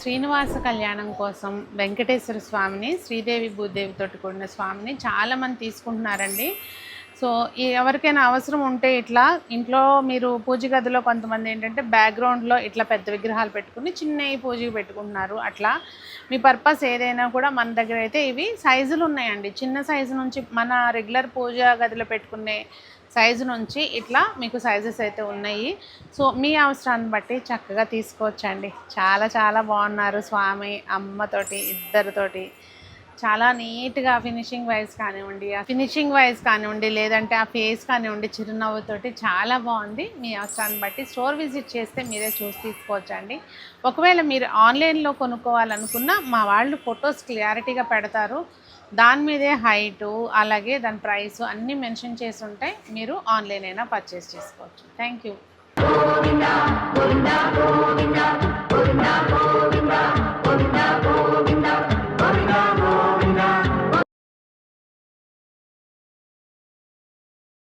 శ్రీనివాస కళ్యాణం కోసం వెంకటేశ్వర స్వామిని శ్రీదేవి భూదేవితోటి కూడిన స్వామిని చాలామంది తీసుకుంటున్నారండి. సో ఎవరికైనా అవసరం ఉంటే ఇట్లా ఇంట్లో మీరు పూజ గదిలో కొంతమంది ఏంటంటే బ్యాక్గ్రౌండ్లో ఇట్లా పెద్ద విగ్రహాలు పెట్టుకుని చిన్నవి పూజకి పెట్టుకుంటున్నారు. అట్లా మీ పర్పస్ ఏదైనా కూడా మన దగ్గర అయితే ఇవి సైజులు ఉన్నాయండి. చిన్న సైజు నుంచి మన రెగ్యులర్ పూజ గదిలో పెట్టుకునే సైజు నుంచి ఇట్లా మీకు సైజెస్ అయితే ఉన్నాయి. సో మీ అవసరాన్ని బట్టి చక్కగా తీసుకోవచ్చండి. చాలా చాలా బాగున్నారు స్వామి అమ్మతోటి ఇద్దరితోటి. చాలా నీట్గా ఫినిషింగ్ వైజ్ కానివ్వండి లేదంటే ఆ ఫేస్ కానివ్వండి చిరునవ్వుతోటి చాలా బాగుంది. మీ అవసరాన్ని బట్టి స్టోర్ విజిట్ చేస్తే మీరే చూసి తీసుకోవచ్చండి. ఒకవేళ మీరు ఆన్లైన్లో కొనుక్కోవాలనుకున్నా మా వాళ్ళు ఫొటోస్ క్లారిటీగా పెడతారు. దాని మీదే హైటు అలాగే దాని ప్రైస్ అన్నీ మెన్షన్ చేసి ఉంటాయి. మీరు ఆన్లైన్ అయినా పర్చేస్ చేసుకోవచ్చు. Thank you.